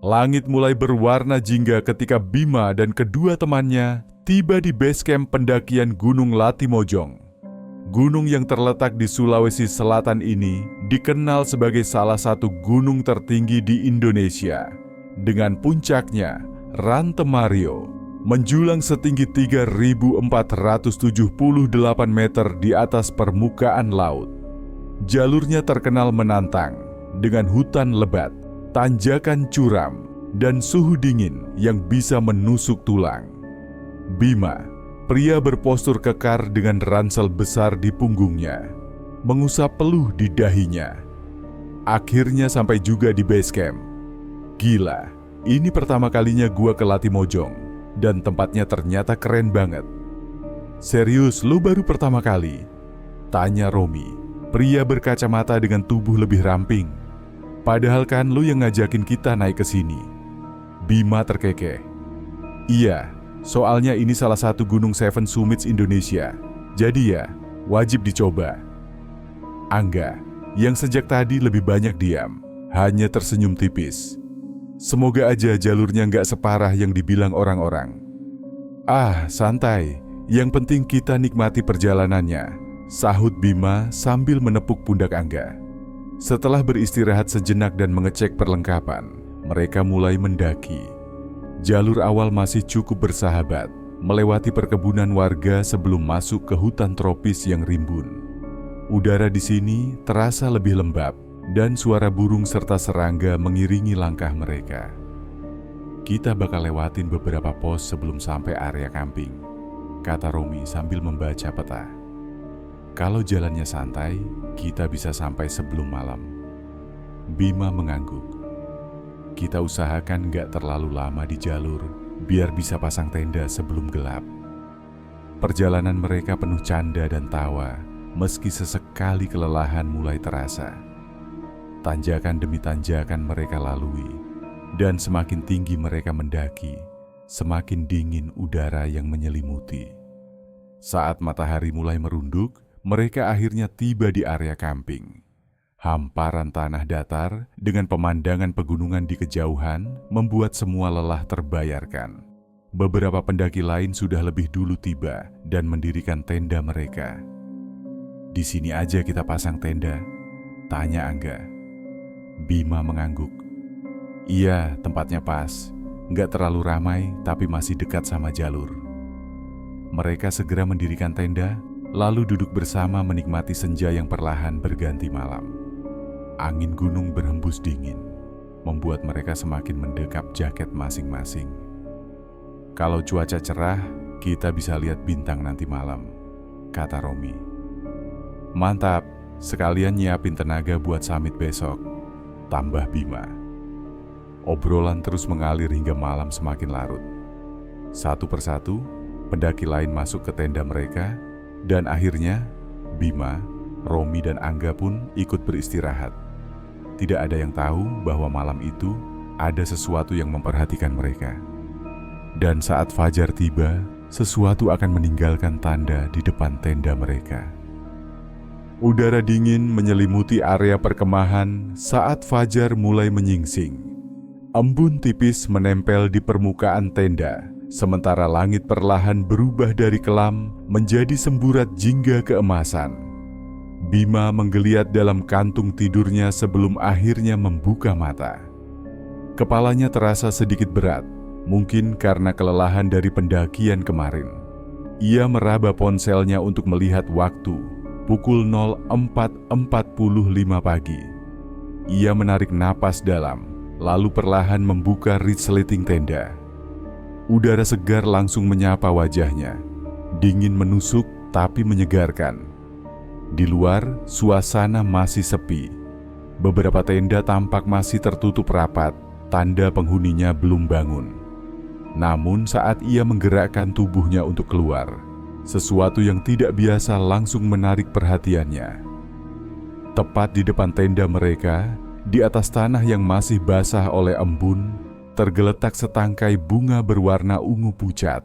Langit mulai berwarna jingga ketika Bima dan kedua temannya tiba di base camp pendakian Gunung Latimojong. Gunung yang terletak di Sulawesi Selatan ini dikenal sebagai salah satu gunung tertinggi di Indonesia. Dengan puncaknya, Rante Mario, menjulang setinggi 3.478 meter di atas permukaan laut. Jalurnya terkenal menantang, dengan hutan lebat, tanjakan curam, dan suhu dingin yang bisa menusuk tulang. Bima, pria berpostur kekar dengan ransel besar di punggungnya, mengusap peluh di dahinya. Akhirnya sampai juga di base camp. Gila, ini pertama kalinya gua ke Latimojong, dan tempatnya ternyata keren banget. Serius, lu baru pertama kali? Tanya Romi, pria berkacamata dengan tubuh lebih ramping. Padahal kan lu yang ngajakin kita naik ke sini. Bima terkekeh. Iya, soalnya ini salah satu gunung Seven Summits Indonesia. Jadi ya, wajib dicoba. Angga, yang sejak tadi lebih banyak diam, hanya tersenyum tipis. Semoga aja jalurnya nggak separah yang dibilang orang-orang. Ah, santai. Yang penting kita nikmati perjalanannya, sahut Bima sambil menepuk pundak Angga. Setelah beristirahat sejenak dan mengecek perlengkapan, mereka mulai mendaki. Jalur awal masih cukup bersahabat, melewati perkebunan warga sebelum masuk ke hutan tropis yang rimbun. Udara di sini terasa lebih lembab, dan suara burung serta serangga mengiringi langkah mereka. Kita bakal lewatin beberapa pos sebelum sampai area camping, kata Romi sambil membaca peta. Kalau jalannya santai, kita bisa sampai sebelum malam. Bima mengangguk. Kita usahakan gak terlalu lama di jalur, biar bisa pasang tenda sebelum gelap. Perjalanan mereka penuh canda dan tawa, meski sesekali kelelahan mulai terasa. Tanjakan demi tanjakan mereka lalui, dan semakin tinggi mereka mendaki, semakin dingin udara yang menyelimuti. Saat matahari mulai merunduk, mereka akhirnya tiba di area camping. Hamparan tanah datar dengan pemandangan pegunungan di kejauhan membuat semua lelah terbayarkan. Beberapa pendaki lain sudah lebih dulu tiba dan mendirikan tenda mereka. Di sini aja kita pasang tenda, tanya Angga. Bima mengangguk. Iya, tempatnya pas. Nggak terlalu ramai, tapi masih dekat sama jalur. Mereka segera mendirikan tenda, lalu duduk bersama menikmati senja yang perlahan berganti malam. Angin gunung berhembus dingin, membuat mereka semakin mendekap jaket masing-masing. Kalau cuaca cerah, kita bisa lihat bintang nanti malam, kata Romi. Mantap, sekalian nyiapin tenaga buat summit besok, tambah Bima. Obrolan terus mengalir hingga malam semakin larut. Satu persatu, pendaki lain masuk ke tenda mereka, dan akhirnya, Bima, Romi, dan Angga pun ikut beristirahat. Tidak ada yang tahu bahwa malam itu ada sesuatu yang memperhatikan mereka. Dan saat fajar tiba, sesuatu akan meninggalkan tanda di depan tenda mereka. Udara dingin menyelimuti area perkemahan saat fajar mulai menyingsing. Embun tipis menempel di permukaan tenda, sementara langit perlahan berubah dari kelam menjadi semburat jingga keemasan. Bima menggeliat dalam kantung tidurnya sebelum akhirnya membuka mata. Kepalanya terasa sedikit berat, mungkin karena kelelahan dari pendakian kemarin. Ia meraba ponselnya untuk melihat waktu, pukul 04.45 pagi. Ia menarik napas dalam, lalu perlahan membuka resleting tenda. Udara segar langsung menyapa wajahnya. Dingin menusuk tapi menyegarkan. Di luar, suasana masih sepi. Beberapa tenda tampak masih tertutup rapat, tanda penghuninya belum bangun. Namun saat ia menggerakkan tubuhnya untuk keluar, sesuatu yang tidak biasa langsung menarik perhatiannya. Tepat di depan tenda mereka, di atas tanah yang masih basah oleh embun, tergeletak setangkai bunga berwarna ungu pucat.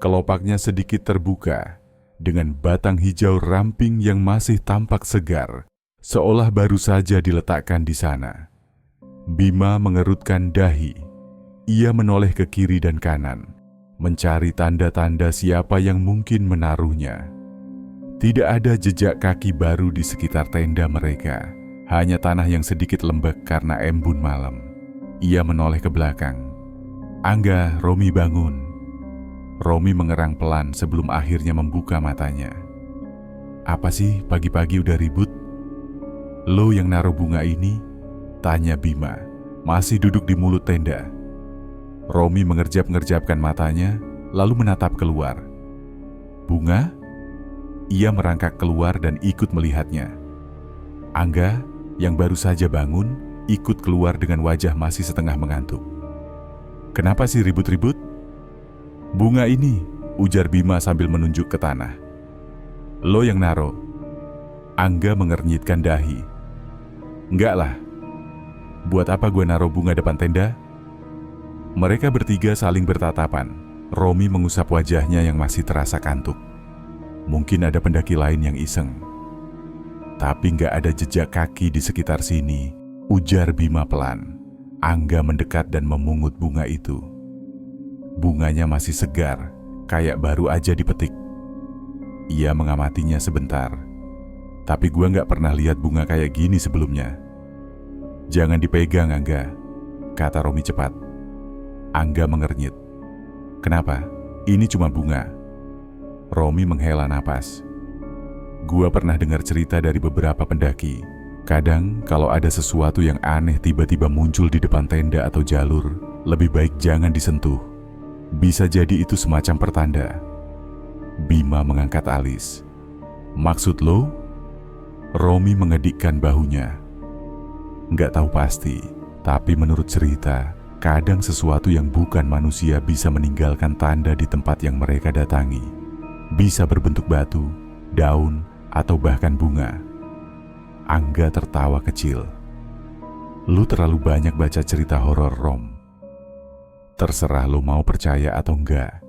Kelopaknya sedikit terbuka, dengan batang hijau ramping yang masih tampak segar, seolah baru saja diletakkan di sana. Bima mengerutkan dahi. Ia menoleh ke kiri dan kanan, mencari tanda-tanda siapa yang mungkin menaruhnya. Tidak ada jejak kaki baru di sekitar tenda mereka, hanya tanah yang sedikit lembek karena embun malam. Ia menoleh ke belakang. "Angga, Romi bangun." Romi mengerang pelan sebelum akhirnya membuka matanya. "Apa sih pagi-pagi udah ribut?" "Lo yang naruh bunga ini?" tanya Bima, masih duduk di mulut tenda. Romi mengerjap-ngerjapkan matanya, lalu menatap keluar. "Bunga?" Ia merangkak keluar dan ikut melihatnya. Angga, yang baru saja bangun, ikut keluar dengan wajah masih setengah mengantuk. "Kenapa sih ribut-ribut?" "Bunga ini," ujar Bima sambil menunjuk ke tanah. "Lo yang naro?" Angga mengernyitkan dahi. "Enggak lah. Buat apa gue naruh bunga depan tenda?" Mereka bertiga saling bertatapan. Romi mengusap wajahnya yang masih terasa kantuk. Mungkin ada pendaki lain yang iseng. "Tapi nggak ada jejak kaki di sekitar sini," ujar Bima pelan. Angga mendekat dan memungut bunga itu. Bunganya masih segar, kayak baru aja dipetik. Ia mengamatinya sebentar. "Tapi gua nggak pernah lihat bunga kayak gini sebelumnya." "Jangan dipegang, Angga," kata Romi cepat. Angga mengernyit. "Kenapa? Ini cuma bunga." Romi menghela napas. "Gua pernah dengar cerita dari beberapa pendaki. Kadang kalau ada sesuatu yang aneh tiba-tiba muncul di depan tenda atau jalur, lebih baik jangan disentuh. Bisa jadi itu semacam pertanda." Bima mengangkat alis. "Maksud lo?" Romi mengedikkan bahunya. "Nggak tahu pasti, tapi menurut cerita, kadang sesuatu yang bukan manusia bisa meninggalkan tanda di tempat yang mereka datangi. Bisa berbentuk batu, daun, atau bahkan bunga." Angga tertawa kecil. "Lu terlalu banyak baca cerita horor, Rom." "Terserah lu mau percaya atau enggak,"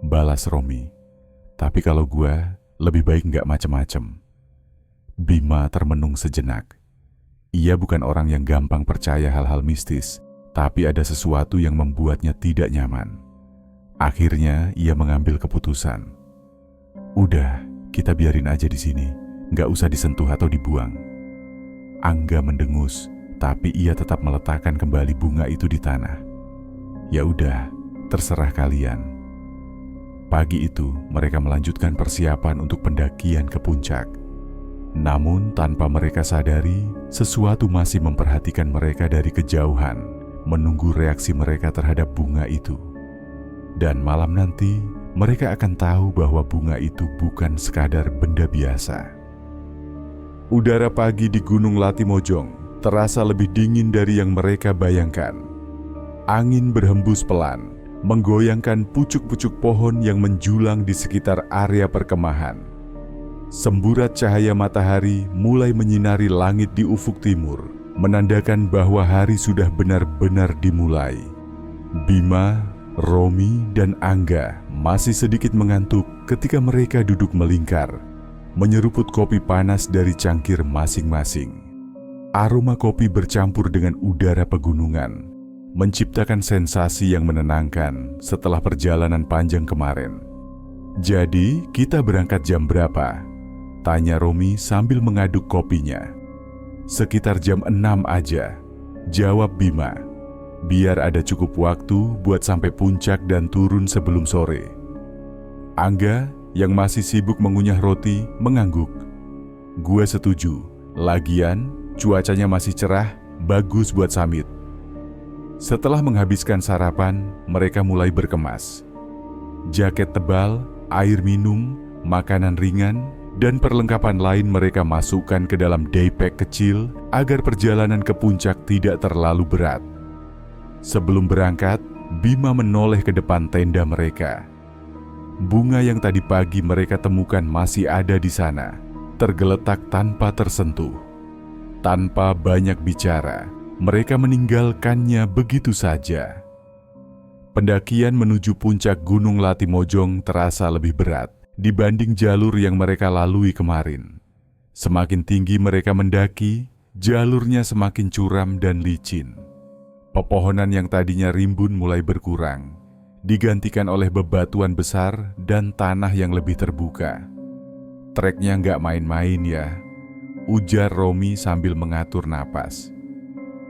balas Romi. "Tapi kalau gua, lebih baik enggak macem-macem." Bima termenung sejenak. Ia bukan orang yang gampang percaya hal-hal mistis, tapi ada sesuatu yang membuatnya tidak nyaman. Akhirnya ia mengambil keputusan. "Udah, kita biarin aja di sini, nggak usah disentuh atau dibuang." Angga mendengus, tapi ia tetap meletakkan kembali bunga itu di tanah. "Ya udah, terserah kalian." Pagi itu mereka melanjutkan persiapan untuk pendakian ke puncak. Namun tanpa mereka sadari, sesuatu masih memperhatikan mereka dari kejauhan, menunggu reaksi mereka terhadap bunga itu. Dan malam nanti, mereka akan tahu bahwa bunga itu bukan sekadar benda biasa. Udara pagi di Gunung Latimojong terasa lebih dingin dari yang mereka bayangkan. Angin berhembus pelan, menggoyangkan pucuk-pucuk pohon yang menjulang di sekitar area perkemahan. Semburat cahaya matahari mulai menyinari langit di ufuk timur, menandakan bahwa hari sudah benar-benar dimulai. Bima, Romi, dan Angga masih sedikit mengantuk ketika mereka duduk melingkar, menyeruput kopi panas dari cangkir masing-masing. Aroma kopi bercampur dengan udara pegunungan, menciptakan sensasi yang menenangkan setelah perjalanan panjang kemarin. "Jadi, kita berangkat jam berapa?" tanya Romi sambil mengaduk kopinya. "Sekitar jam 6 aja," jawab Bima. "Biar ada cukup waktu buat sampai puncak dan turun sebelum sore." Angga, yang masih sibuk mengunyah roti, mengangguk. "Gue setuju. Lagian, cuacanya masih cerah, bagus buat summit." Setelah menghabiskan sarapan, mereka mulai berkemas. Jaket tebal, air minum, makanan ringan, dan perlengkapan lain mereka masukkan ke dalam daypack kecil agar perjalanan ke puncak tidak terlalu berat. Sebelum berangkat, Bima menoleh ke depan tenda mereka. Bunga yang tadi pagi mereka temukan masih ada di sana, tergeletak tanpa tersentuh. Tanpa banyak bicara, mereka meninggalkannya begitu saja. Pendakian menuju puncak Gunung Latimojong terasa lebih berat dibanding jalur yang mereka lalui kemarin. Semakin tinggi mereka mendaki, jalurnya semakin curam dan licin. Pepohonan yang tadinya rimbun mulai berkurang, digantikan oleh bebatuan besar dan tanah yang lebih terbuka. Treknya nggak main-main ya, ujar Romi sambil mengatur napas.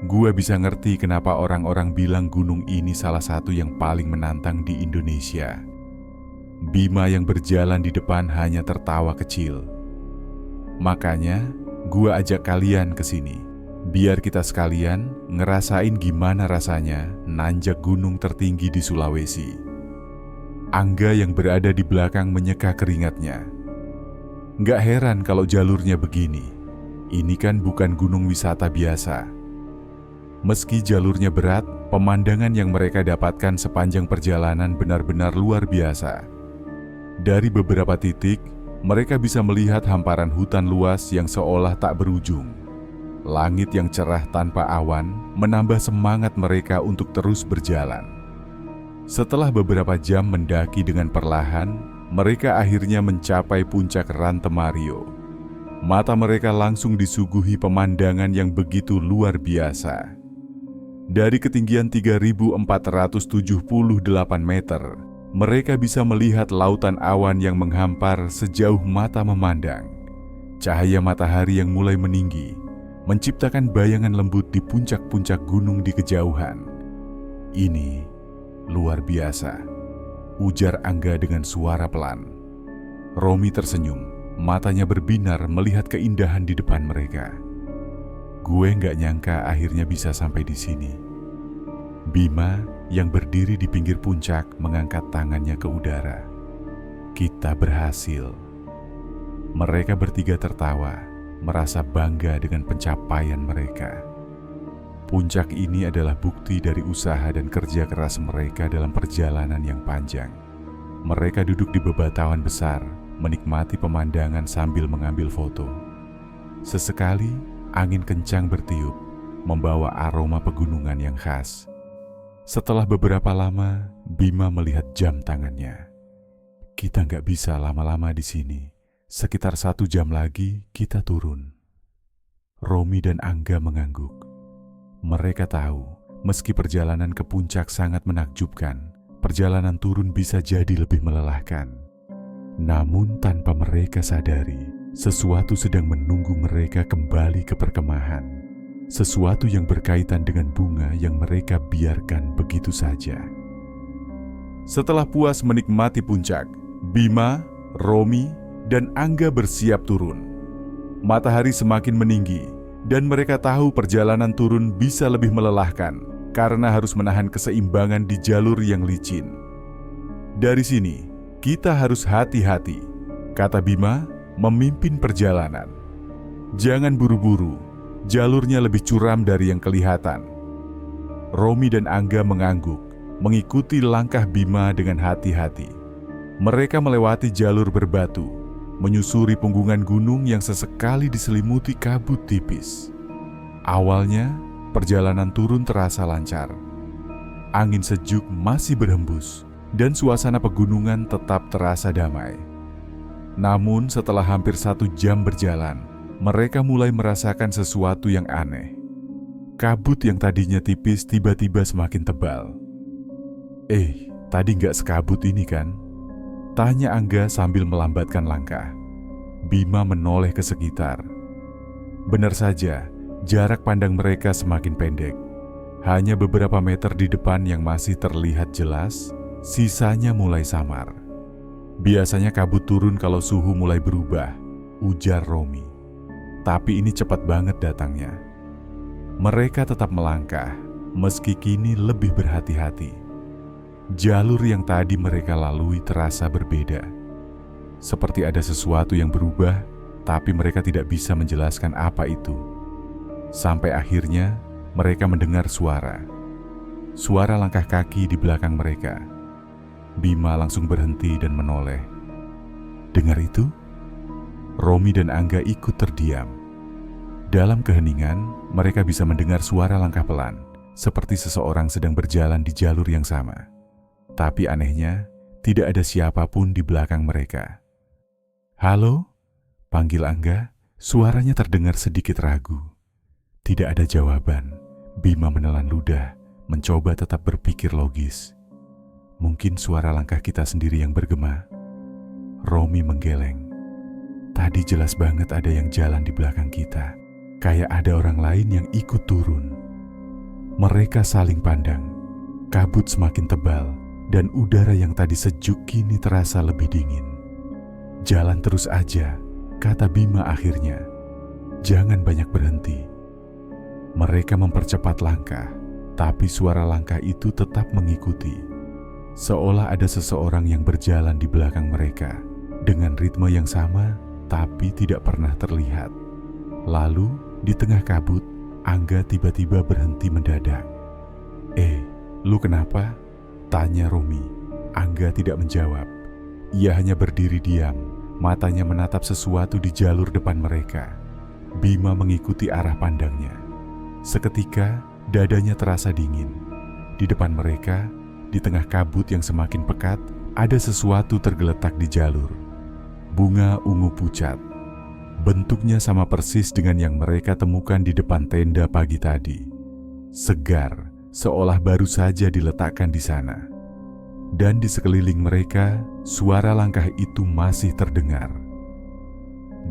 Gua bisa ngerti kenapa orang-orang bilang gunung ini salah satu yang paling menantang di Indonesia. Bima yang berjalan di depan hanya tertawa kecil. Makanya, gua ajak kalian ke sini, biar kita sekalian ngerasain gimana rasanya nanjak gunung tertinggi di Sulawesi. Angga yang berada di belakang menyeka keringatnya. Nggak heran kalau jalurnya begini. Ini kan bukan gunung wisata biasa. Meski jalurnya berat, pemandangan yang mereka dapatkan sepanjang perjalanan benar-benar luar biasa. Dari beberapa titik, mereka bisa melihat hamparan hutan luas yang seolah tak berujung. Langit yang cerah tanpa awan menambah semangat mereka untuk terus berjalan. Setelah beberapa jam mendaki dengan perlahan, mereka akhirnya mencapai puncak Rantemario. Mata mereka langsung disuguhi pemandangan yang begitu luar biasa. Dari ketinggian 3.478 meter, mereka bisa melihat lautan awan yang menghampar sejauh mata memandang. Cahaya matahari yang mulai meninggi, menciptakan bayangan lembut di puncak-puncak gunung di kejauhan. Ini luar biasa, ujar Angga dengan suara pelan. Romi tersenyum, matanya berbinar melihat keindahan di depan mereka. Gue nggak nyangka akhirnya bisa sampai di sini. Bima yang berdiri di pinggir puncak mengangkat tangannya ke udara. Kita berhasil. Mereka bertiga tertawa, merasa bangga dengan pencapaian mereka. Puncak ini adalah bukti dari usaha dan kerja keras mereka dalam perjalanan yang panjang. Mereka duduk di bebatuan besar, menikmati pemandangan sambil mengambil foto. Sesekali, angin kencang bertiup, membawa aroma pegunungan yang khas. Setelah beberapa lama, Bima melihat jam tangannya. Kita nggak bisa lama-lama di sini. Sekitar 1 jam lagi kita turun. Romi dan Angga mengangguk. Mereka tahu, meski perjalanan ke puncak sangat menakjubkan, perjalanan turun bisa jadi lebih melelahkan. Namun tanpa mereka sadari, sesuatu sedang menunggu mereka kembali ke perkemahan. Sesuatu yang berkaitan dengan bunga yang mereka biarkan begitu saja. Setelah puas menikmati puncak, Bima, Romi, dan Angga bersiap turun. Matahari semakin meninggi, dan mereka tahu perjalanan turun bisa lebih melelahkan karena harus menahan keseimbangan di jalur yang licin. Dari sini, kita harus hati-hati, kata Bima, memimpin perjalanan. Jangan buru-buru, jalurnya lebih curam dari yang kelihatan. Romi dan Angga mengangguk, mengikuti langkah Bima dengan hati-hati. Mereka melewati jalur berbatu, menyusuri punggungan gunung yang sesekali diselimuti kabut tipis. Awalnya, perjalanan turun terasa lancar. Angin sejuk masih berhembus, dan suasana pegunungan tetap terasa damai. Namun setelah hampir 1 jam berjalan, mereka mulai merasakan sesuatu yang aneh. Kabut yang tadinya tipis tiba-tiba semakin tebal. Tadi nggak sekabut ini kan? Tanya Angga sambil melambatkan langkah. Bima menoleh ke sekitar. Benar saja, jarak pandang mereka semakin pendek. Hanya beberapa meter di depan yang masih terlihat jelas, sisanya mulai samar. Biasanya kabut turun kalau suhu mulai berubah, ujar Romi. Tapi ini cepat banget datangnya. Mereka tetap melangkah, meski kini lebih berhati-hati. Jalur yang tadi mereka lalui terasa berbeda. Seperti ada sesuatu yang berubah, tapi mereka tidak bisa menjelaskan apa itu. Sampai akhirnya, mereka mendengar suara. Suara langkah kaki di belakang mereka. Bima langsung berhenti dan menoleh. Dengar itu? Romi dan Angga ikut terdiam. Dalam keheningan, mereka bisa mendengar suara langkah pelan, seperti seseorang sedang berjalan di jalur yang sama. Tapi anehnya, tidak ada siapapun di belakang mereka. "Halo?" panggil Angga, suaranya terdengar sedikit ragu. Tidak ada jawaban. Bima menelan ludah, mencoba tetap berpikir logis. Mungkin suara langkah kita sendiri yang bergema. Romi menggeleng. Tadi jelas banget ada yang jalan di belakang kita. Kayak ada orang lain yang ikut turun. Mereka saling pandang. Kabut semakin tebal dan udara yang tadi sejuk kini terasa lebih dingin. Jalan terus aja, kata Bima akhirnya. Jangan banyak berhenti. Mereka mempercepat langkah, tapi suara langkah itu tetap mengikuti. Seolah ada seseorang yang berjalan di belakang mereka dengan ritme yang sama, tapi tidak pernah terlihat. Lalu, di tengah kabut, Angga tiba-tiba berhenti mendadak. Lu kenapa?" tanya Romi. Angga tidak menjawab. Ia hanya berdiri diam, matanya menatap sesuatu di jalur depan mereka. Bima mengikuti arah pandangnya. Seketika, dadanya terasa dingin. Di depan mereka, di tengah kabut yang semakin pekat, ada sesuatu tergeletak di jalur. Bunga ungu pucat. Bentuknya sama persis dengan yang mereka temukan di depan tenda pagi tadi. Segar, seolah baru saja diletakkan di sana. Dan di sekeliling mereka, suara langkah itu masih terdengar.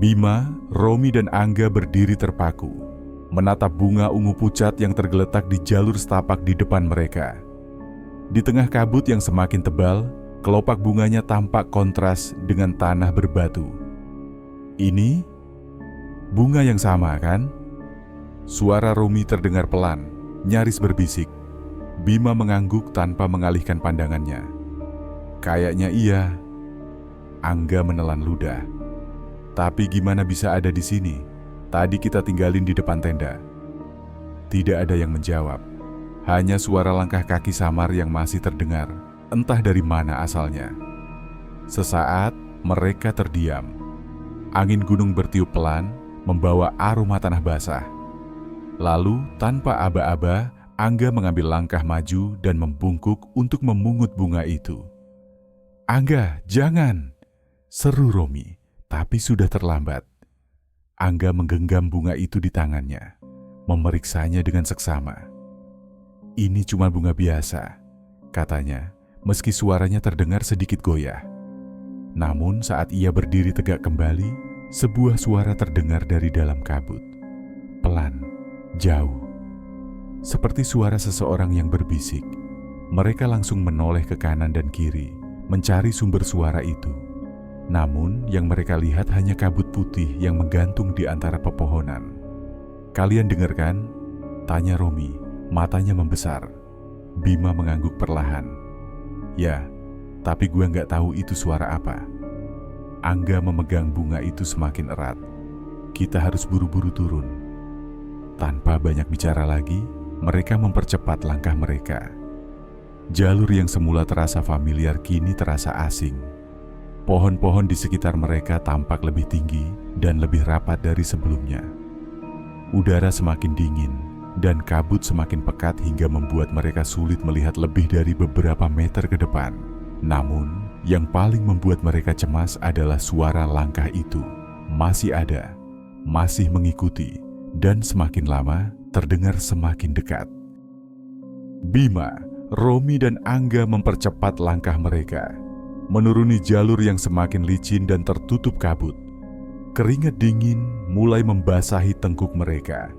Bima, Romi, dan Angga berdiri terpaku, menatap bunga ungu pucat yang tergeletak di jalur setapak di depan mereka. Di tengah kabut yang semakin tebal, kelopak bunganya tampak kontras dengan tanah berbatu. "Ini bunga yang sama, kan?" Suara Romi terdengar pelan, nyaris berbisik. Bima mengangguk tanpa mengalihkan pandangannya. "Kayaknya iya." Angga menelan ludah. "Tapi gimana bisa ada di sini? Tadi kita tinggalin di depan tenda." Tidak ada yang menjawab. Hanya suara langkah kaki samar yang masih terdengar, entah dari mana asalnya. Sesaat, mereka terdiam. Angin gunung bertiup pelan, membawa aroma tanah basah. Lalu, tanpa aba-aba, Angga mengambil langkah maju dan membungkuk untuk memungut bunga itu. "Angga, jangan!" seru Romi, tapi sudah terlambat. Angga menggenggam bunga itu di tangannya, memeriksanya dengan seksama. "Ini cuma bunga biasa," katanya, meski suaranya terdengar sedikit goyah. Namun saat ia berdiri tegak kembali, sebuah suara terdengar dari dalam kabut. Pelan, jauh. Seperti suara seseorang yang berbisik. Mereka langsung menoleh ke kanan dan kiri, mencari sumber suara itu. Namun yang mereka lihat hanya kabut putih yang menggantung di antara pepohonan. "Kalian dengar kan?" tanya Romi, matanya membesar. Bima mengangguk perlahan. "Ya, tapi gue nggak tahu itu suara apa." Angga memegang bunga itu semakin erat. "Kita harus buru-buru turun." Tanpa banyak bicara lagi, mereka mempercepat langkah mereka. Jalur yang semula terasa familiar kini terasa asing. Pohon-pohon di sekitar mereka tampak lebih tinggi dan lebih rapat dari sebelumnya. Udara semakin dingin dan kabut semakin pekat hingga membuat mereka sulit melihat lebih dari beberapa meter ke depan. Namun, yang paling membuat mereka cemas adalah suara langkah itu. Masih ada, masih mengikuti, dan semakin lama terdengar semakin dekat. Bima, Romi, dan Angga mempercepat langkah mereka, menuruni jalur yang semakin licin dan tertutup kabut. Keringat dingin mulai membasahi tengkuk mereka,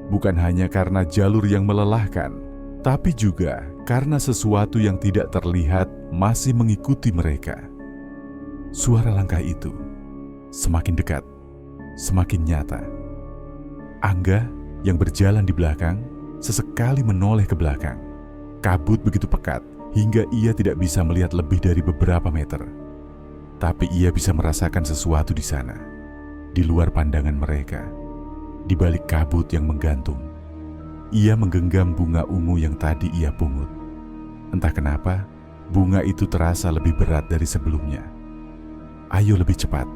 bukan hanya karena jalur yang melelahkan, tapi juga karena sesuatu yang tidak terlihat masih mengikuti mereka. Suara langkah itu semakin dekat, semakin nyata. Angga yang berjalan di belakang sesekali menoleh ke belakang. Kabut begitu pekat hingga ia tidak bisa melihat lebih dari beberapa meter. Tapi ia bisa merasakan sesuatu di sana, di luar pandangan mereka, di balik kabut yang menggantung. Ia menggenggam bunga ungu yang tadi ia pungut. Entah kenapa, bunga itu terasa lebih berat dari sebelumnya. "Ayo lebih cepat,"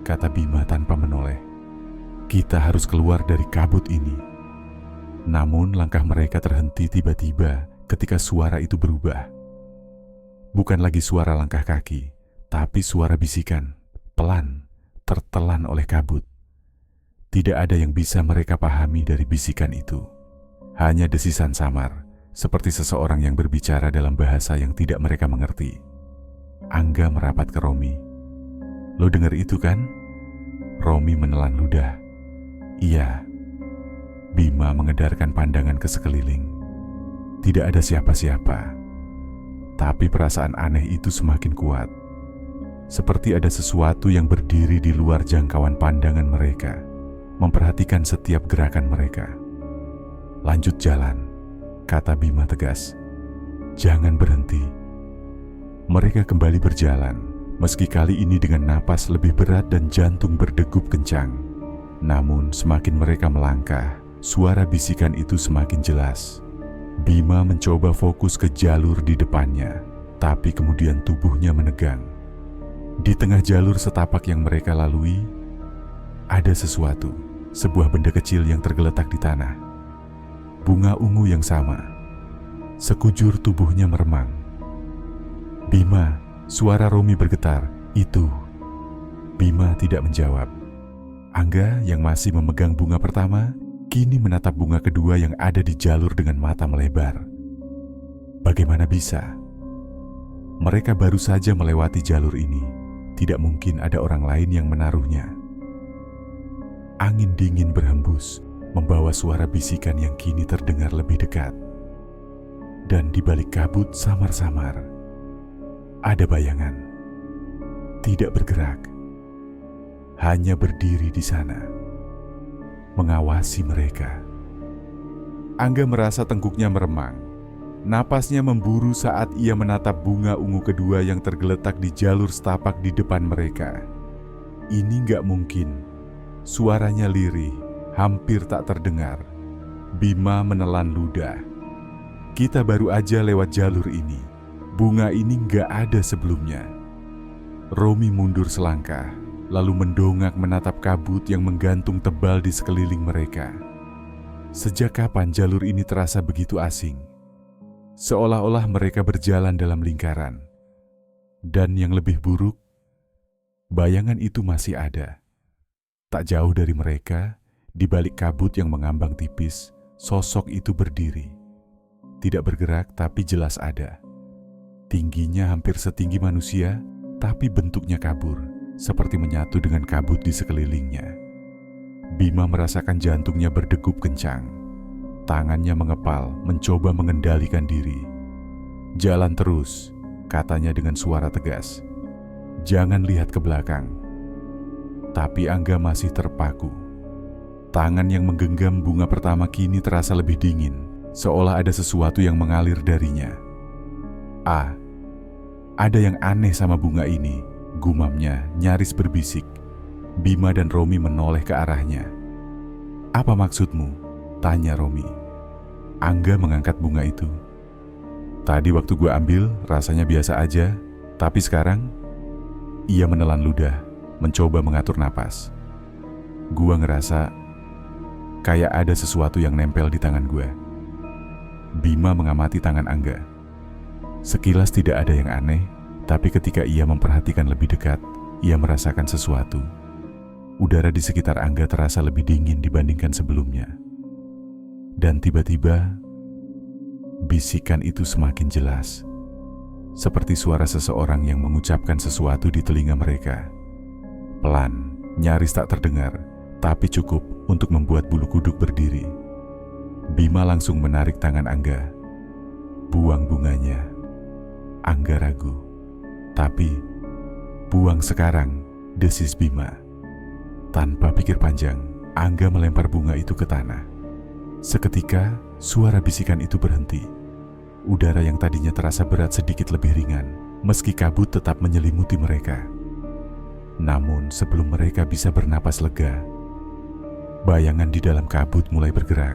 kata Bima tanpa menoleh. "Kita harus keluar dari kabut ini." Namun langkah mereka terhenti tiba-tiba ketika suara itu berubah. Bukan lagi suara langkah kaki, tapi suara bisikan, pelan, tertelan oleh kabut. Tidak ada yang bisa mereka pahami dari bisikan itu. Hanya desisan samar, seperti seseorang yang berbicara dalam bahasa yang tidak mereka mengerti. Angga merapat ke Romi. "Lo dengar itu kan?" Romi menelan ludah. "Iya." Bima mengedarkan pandangan ke sekeliling. Tidak ada siapa-siapa. Tapi perasaan aneh itu semakin kuat. Seperti ada sesuatu yang berdiri di luar jangkauan pandangan mereka, memperhatikan setiap gerakan mereka. "Lanjut jalan," kata Bima tegas. "Jangan berhenti." Mereka kembali berjalan, meski kali ini dengan napas lebih berat dan jantung berdegup kencang. Namun semakin mereka melangkah, suara bisikan itu semakin jelas. Bima mencoba fokus ke jalur di depannya, tapi kemudian tubuhnya menegang. Di tengah jalur setapak yang mereka lalui, ada sesuatu, sebuah benda kecil yang tergeletak di tanah. Bunga ungu yang sama. Sekujur tubuhnya meremang. "Bima," suara Romi bergetar. "Itu." Bima tidak menjawab. Angga yang masih memegang bunga pertama, kini menatap bunga kedua yang ada di jalur dengan mata melebar. Bagaimana bisa? Mereka baru saja melewati jalur ini. Tidak mungkin ada orang lain yang menaruhnya. Angin dingin berhembus, membawa suara bisikan yang kini terdengar lebih dekat. Dan di balik kabut samar-samar, ada bayangan. Tidak bergerak, hanya berdiri di sana, mengawasi mereka. Angga merasa tengkuknya meremang. Napasnya memburu saat ia menatap bunga ungu kedua yang tergeletak di jalur setapak di depan mereka. Ini nggak mungkin. Suaranya lirih, hampir tak terdengar. Bima menelan ludah. "Kita baru aja lewat jalur ini. Bunga ini nggak ada sebelumnya." Romi mundur selangkah, lalu mendongak menatap kabut yang menggantung tebal di sekeliling mereka. Sejak kapan jalur ini terasa begitu asing? Seolah-olah mereka berjalan dalam lingkaran. Dan yang lebih buruk, bayangan itu masih ada. Tak jauh dari mereka, di balik kabut yang mengambang tipis, sosok itu berdiri. Tidak bergerak tapi jelas ada. Tingginya hampir setinggi manusia, tapi bentuknya kabur, seperti menyatu dengan kabut di sekelilingnya. Bima merasakan jantungnya berdegup kencang. Tangannya mengepal, mencoba mengendalikan diri. "Jalan terus," katanya dengan suara tegas. "Jangan lihat ke belakang." Tapi Angga masih terpaku. Tangan yang menggenggam bunga pertama kini terasa lebih dingin, seolah ada sesuatu yang mengalir darinya. Ada yang aneh sama bunga ini," gumamnya nyaris berbisik. Bima dan Romi menoleh ke arahnya. "Apa maksudmu?" tanya Romi. Angga mengangkat bunga itu. "Tadi waktu gue ambil rasanya biasa aja, tapi sekarang..." Ia menelan ludah, mencoba mengatur napas. "Gua ngerasa kayak ada sesuatu yang nempel di tangan gue." Bima mengamati tangan Angga. Sekilas tidak ada yang aneh, tapi ketika ia memperhatikan lebih dekat, ia merasakan sesuatu. Udara di sekitar Angga terasa lebih dingin dibandingkan sebelumnya. Dan tiba-tiba, bisikan itu semakin jelas. Seperti suara seseorang yang mengucapkan sesuatu di telinga mereka. Pelan, nyaris tak terdengar, tapi cukup untuk membuat bulu kuduk berdiri. Bima langsung menarik tangan Angga. "Buang bunganya." Angga ragu. "Tapi, buang sekarang," desis Bima. Tanpa pikir panjang, Angga melempar bunga itu ke tanah. Seketika, suara bisikan itu berhenti. Udara yang tadinya terasa berat sedikit lebih ringan, meski kabut tetap menyelimuti mereka. Namun sebelum mereka bisa bernapas lega, bayangan di dalam kabut mulai bergerak.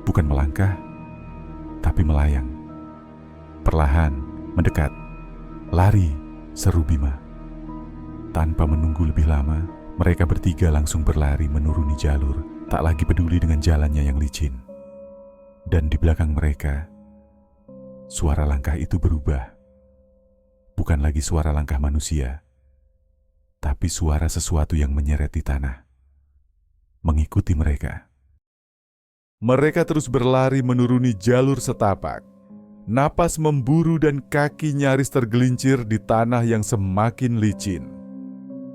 Bukan melangkah, tapi melayang. Perlahan, mendekat. "Lari!" seru Bima. Tanpa menunggu lebih lama, mereka bertiga langsung berlari menuruni jalur, tak lagi peduli dengan jalannya yang licin. Dan di belakang mereka, suara langkah itu berubah. Bukan lagi suara langkah manusia, tapi suara sesuatu yang menyeret di tanah, mengikuti mereka. Mereka terus berlari menuruni jalur setapak. Napas memburu dan kaki nyaris tergelincir di tanah yang semakin licin.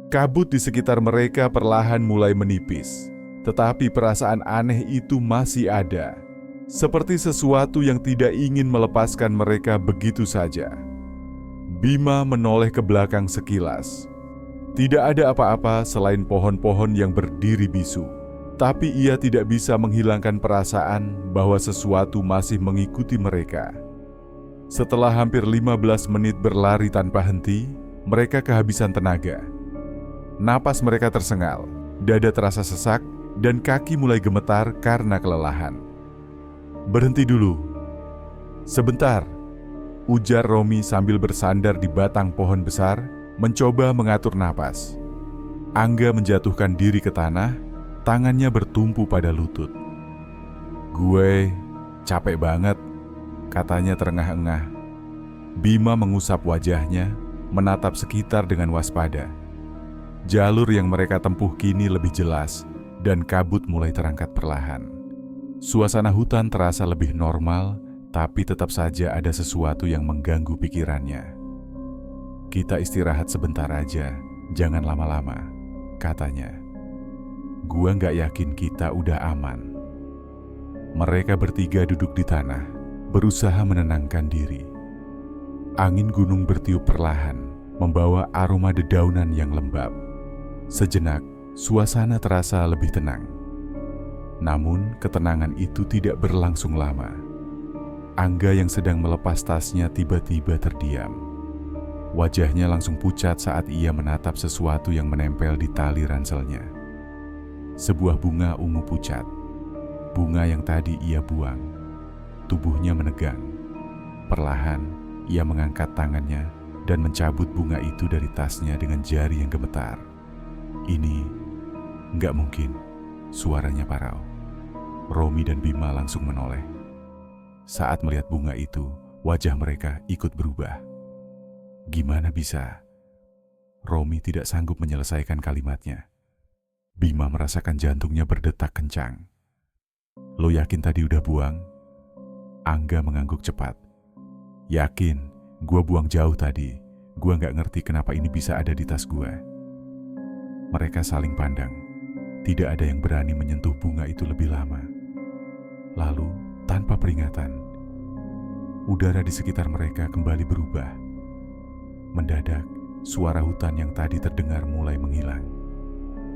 Kabut di sekitar mereka perlahan mulai menipis, tetapi perasaan aneh itu masih ada. Seperti sesuatu yang tidak ingin melepaskan mereka begitu saja. Bima menoleh ke belakang sekilas. Tidak ada apa-apa selain pohon-pohon yang berdiri bisu. Tapi ia tidak bisa menghilangkan perasaan bahwa sesuatu masih mengikuti mereka. Setelah hampir 15 menit berlari tanpa henti, mereka kehabisan tenaga. Napas mereka tersengal, dada terasa sesak, dan kaki mulai gemetar karena kelelahan. "Berhenti dulu." "Sebentar," ujar Romi sambil bersandar di batang pohon besar, mencoba mengatur napas. Angga menjatuhkan diri ke tanah, tangannya bertumpu pada lutut. "Gue capek banget," katanya terengah-engah. Bima mengusap wajahnya, menatap sekitar dengan waspada. Jalur yang mereka tempuh kini lebih jelas, dan kabut mulai terangkat perlahan. Suasana hutan terasa lebih normal, tapi tetap saja ada sesuatu yang mengganggu pikirannya. "Kita istirahat sebentar aja, jangan lama-lama," katanya. "Gua nggak yakin kita udah aman." Mereka bertiga duduk di tanah, berusaha menenangkan diri. Angin gunung bertiup perlahan, membawa aroma dedaunan yang lembab. Sejenak, suasana terasa lebih tenang. Namun, ketenangan itu tidak berlangsung lama. Angga yang sedang melepas tasnya tiba-tiba terdiam. Wajahnya langsung pucat saat ia menatap sesuatu yang menempel di tali ranselnya. Sebuah bunga ungu pucat. Bunga yang tadi ia buang. Tubuhnya menegang. Perlahan, ia mengangkat tangannya dan mencabut bunga itu dari tasnya dengan jari yang gemetar. "Ini nggak mungkin," suaranya parau. Romi dan Bima langsung menoleh. Saat melihat bunga itu, wajah mereka ikut berubah. "Gimana bisa?" Romi tidak sanggup menyelesaikan kalimatnya. Bima merasakan jantungnya berdetak kencang. "Lo yakin tadi udah buang?" Angga mengangguk cepat. "Yakin, gua buang jauh tadi. Gua nggak ngerti kenapa ini bisa ada di tas gua." Mereka saling pandang. Tidak ada yang berani menyentuh bunga itu lebih lama. Lalu, tanpa peringatan, udara di sekitar mereka kembali berubah. Mendadak, suara hutan yang tadi terdengar mulai menghilang.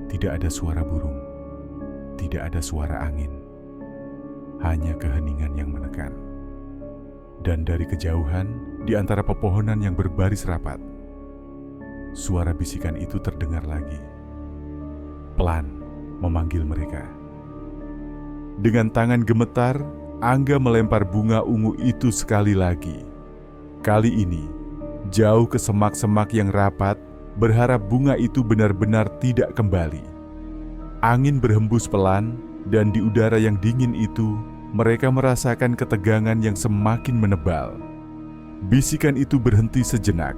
Tidak ada suara burung, tidak ada suara angin, hanya keheningan yang menekan. Dan dari kejauhan, di antara pepohonan yang berbaris rapat, suara bisikan itu terdengar lagi. Pelan, memanggil mereka. Dengan tangan gemetar, Angga melempar bunga ungu itu sekali lagi. Kali ini, jauh ke semak-semak yang rapat, berharap bunga itu benar-benar tidak kembali. Angin berhembus pelan, dan di udara yang dingin itu, mereka merasakan ketegangan yang semakin menebal. Bisikan itu berhenti sejenak,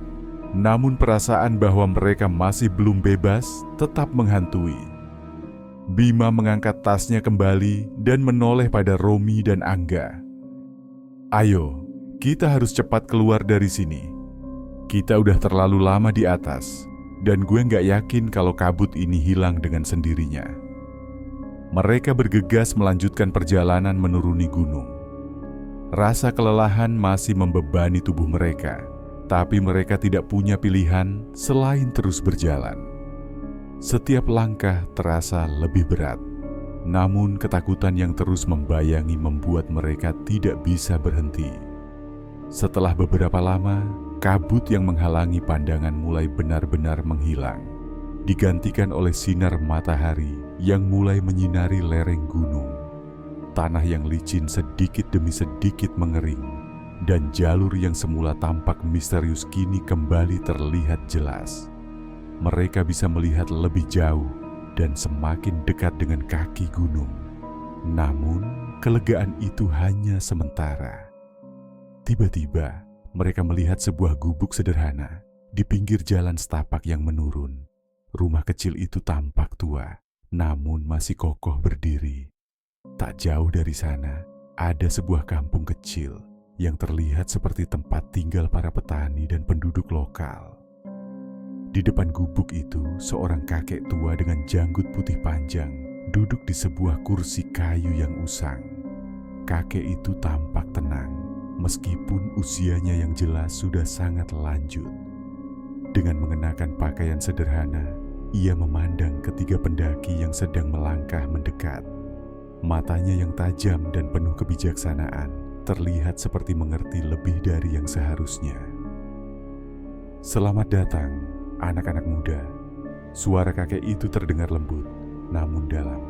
namun perasaan bahwa mereka masih belum bebas tetap menghantui. Bima mengangkat tasnya kembali dan menoleh pada Romi dan Angga. "Ayo, kita harus cepat keluar dari sini. Kita udah terlalu lama di atas, dan gue nggak yakin kalau kabut ini hilang dengan sendirinya." Mereka bergegas melanjutkan perjalanan menuruni gunung. Rasa kelelahan masih membebani tubuh mereka, tapi mereka tidak punya pilihan selain terus berjalan. Setiap langkah terasa lebih berat, namun ketakutan yang terus membayangi membuat mereka tidak bisa berhenti. Setelah beberapa lama, kabut yang menghalangi pandangan mulai benar-benar menghilang, digantikan oleh sinar matahari yang mulai menyinari lereng gunung. Tanah yang licin sedikit demi sedikit mengering, dan jalur yang semula tampak misterius kini kembali terlihat jelas. Mereka bisa melihat lebih jauh dan semakin dekat dengan kaki gunung. Namun, kelegaan itu hanya sementara. Tiba-tiba, mereka melihat sebuah gubuk sederhana di pinggir jalan setapak yang menurun. Rumah kecil itu tampak tua, namun masih kokoh berdiri. Tak Tak jauh dari sana, ada sebuah kampung kecil yang terlihat seperti tempat tinggal para petani dan penduduk lokal. Di depan gubuk itu, seorang kakek tua dengan janggut putih panjang duduk di sebuah kursi kayu yang usang. Kakek itu tampak tenang, meskipun usianya yang jelas sudah sangat lanjut. Dengan mengenakan pakaian sederhana, ia memandang ketiga pendaki yang sedang melangkah mendekat. Matanya yang tajam dan penuh kebijaksanaan terlihat seperti mengerti lebih dari yang seharusnya. "Selamat datang, anak-anak muda." Suara kakek itu terdengar lembut, namun dalam.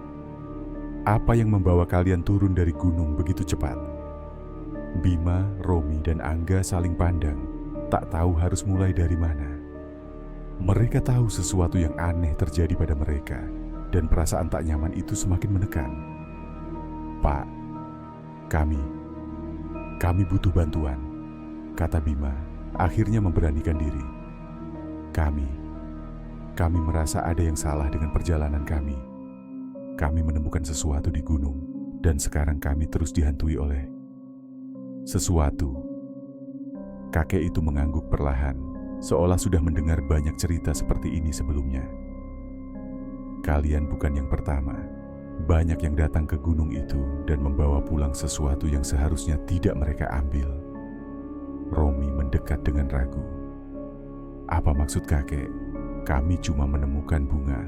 "Apa yang membawa kalian turun dari gunung begitu cepat?" Bima, Romi, dan Angga saling pandang, tak tahu harus mulai dari mana. Mereka tahu sesuatu yang aneh terjadi pada mereka, dan perasaan tak nyaman itu semakin menekan. "Pak, kami butuh bantuan," kata Bima, akhirnya memberanikan diri. Kami merasa ada yang salah dengan perjalanan kami. Kami menemukan sesuatu di gunung, dan sekarang kami terus dihantui oleh sesuatu." Kakek itu mengangguk perlahan, seolah sudah mendengar banyak cerita seperti ini sebelumnya. "Kalian bukan yang pertama. Banyak yang datang ke gunung itu dan membawa pulang sesuatu yang seharusnya tidak mereka ambil." Romi mendekat dengan ragu. "Apa maksud kakek? Kami cuma menemukan bunga."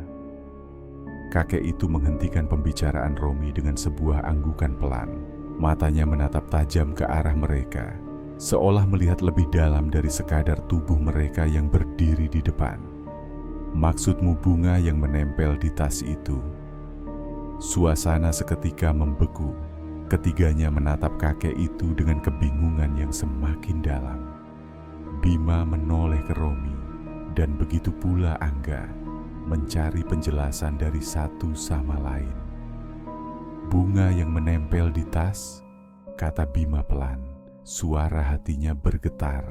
Kakek itu menghentikan pembicaraan Romi dengan sebuah anggukan pelan. Matanya menatap tajam ke arah mereka, seolah melihat lebih dalam dari sekadar tubuh mereka yang berdiri di depan. "Maksudmu bunga yang menempel di tas itu?" Suasana seketika membeku. Ketiganya menatap kakek itu dengan kebingungan yang semakin dalam. Bima menoleh ke Romi, dan begitu pula Angga, mencari penjelasan dari satu sama lain. "Bunga yang menempel di tas," kata Bima pelan. Suara hatinya bergetar.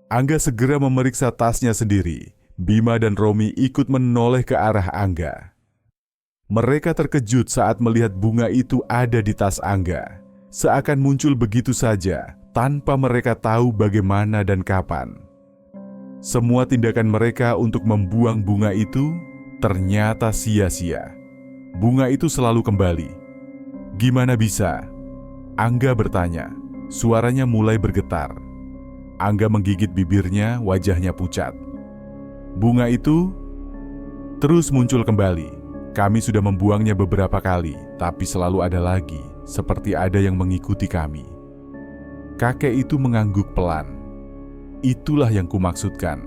Angga segera memeriksa tasnya sendiri. Bima dan Romi ikut menoleh ke arah Angga. Mereka terkejut saat melihat bunga itu ada di tas Angga. Seakan muncul begitu saja, tanpa mereka tahu bagaimana dan kapan. Semua tindakan mereka untuk membuang bunga itu ternyata sia-sia. Bunga itu selalu kembali. "Gimana bisa?" Angga bertanya. Suaranya mulai bergetar. Angga menggigit bibirnya, wajahnya pucat. "Bunga itu terus muncul kembali. Kami sudah membuangnya beberapa kali, tapi selalu ada lagi, seperti ada yang mengikuti kami." Kakek itu mengangguk pelan. "Itulah yang kumaksudkan.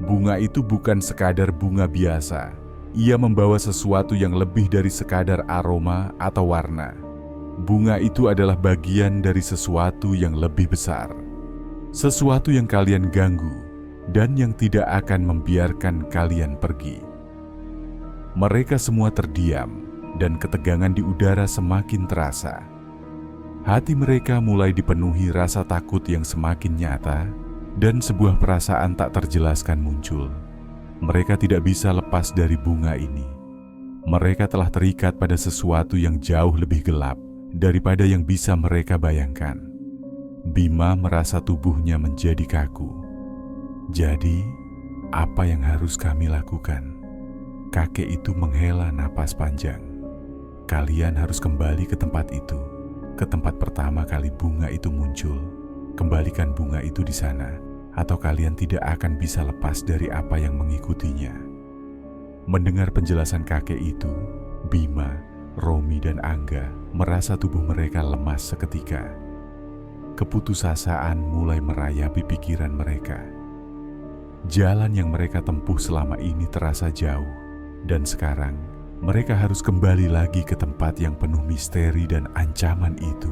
Bunga itu bukan sekadar bunga biasa. Ia membawa sesuatu yang lebih dari sekadar aroma atau warna. Bunga itu adalah bagian dari sesuatu yang lebih besar. Sesuatu yang kalian ganggu dan yang tidak akan membiarkan kalian pergi." Mereka semua terdiam dan ketegangan di udara semakin terasa. Hati mereka mulai dipenuhi rasa takut yang semakin nyata dan sebuah perasaan tak terjelaskan muncul. Mereka tidak bisa lepas dari bunga ini. Mereka telah terikat pada sesuatu yang jauh lebih gelap daripada yang bisa mereka bayangkan. Bima merasa tubuhnya menjadi kaku. "Jadi, apa yang harus kami lakukan?" Kakek itu menghela napas panjang. "Kalian harus kembali ke tempat itu, ke tempat pertama kali bunga itu muncul. Kembalikan bunga itu di sana, atau kalian tidak akan bisa lepas dari apa yang mengikutinya." Mendengar penjelasan kakek itu, Bima, Romi, dan Angga merasa tubuh mereka lemas seketika. Keputusasaan mulai merayapi pikiran mereka. Jalan yang mereka tempuh selama ini terasa jauh, dan sekarang mereka harus kembali lagi ke tempat yang penuh misteri dan ancaman itu.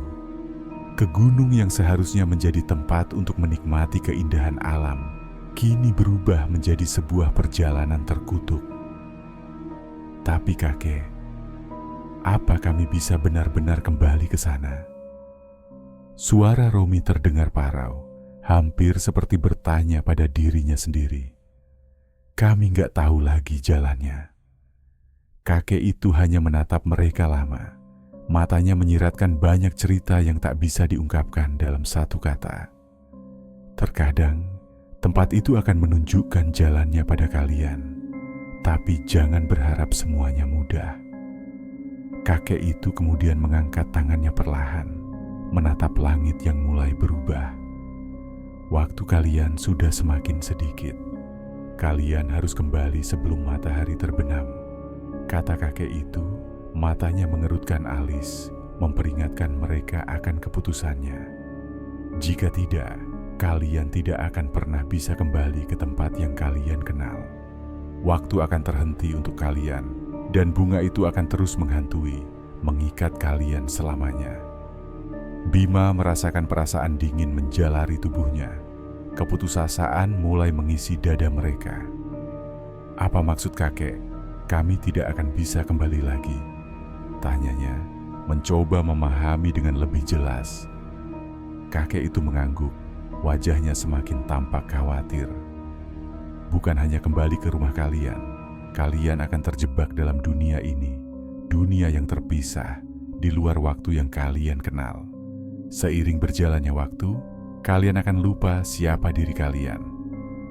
Ke gunung yang seharusnya menjadi tempat untuk menikmati keindahan alam, kini berubah menjadi sebuah perjalanan terkutuk. "Tapi kakek, apa kami bisa benar-benar kembali ke sana?" Suara Romi terdengar parau, hampir seperti bertanya pada dirinya sendiri. "Kami nggak tahu lagi jalannya." Kakek itu hanya menatap mereka lama. Matanya menyiratkan banyak cerita yang tak bisa diungkapkan dalam satu kata. Terkadang, tempat itu akan menunjukkan jalannya pada kalian, tapi jangan berharap semuanya mudah. Kakek itu kemudian mengangkat tangannya perlahan, menatap langit yang mulai berubah. Waktu kalian sudah semakin sedikit. Kalian harus kembali sebelum matahari terbenam, kata kakek itu. Matanya mengerutkan alis, memperingatkan mereka akan keputusannya. Jika tidak, kalian tidak akan pernah bisa kembali ke tempat yang kalian kenal. Waktu akan terhenti untuk kalian, dan bunga itu akan terus menghantui, mengikat kalian selamanya. Bima merasakan perasaan dingin menjalari tubuhnya. Keputusasaan mulai mengisi dada mereka. Apa maksud kakek? Kami tidak akan bisa kembali lagi, tanyanya, mencoba memahami dengan lebih jelas. Kakek itu mengangguk, wajahnya semakin tampak khawatir. Bukan hanya kembali ke rumah kalian, kalian akan terjebak dalam dunia ini, dunia yang terpisah, di luar waktu yang kalian kenal. Seiring berjalannya waktu, kalian akan lupa siapa diri kalian.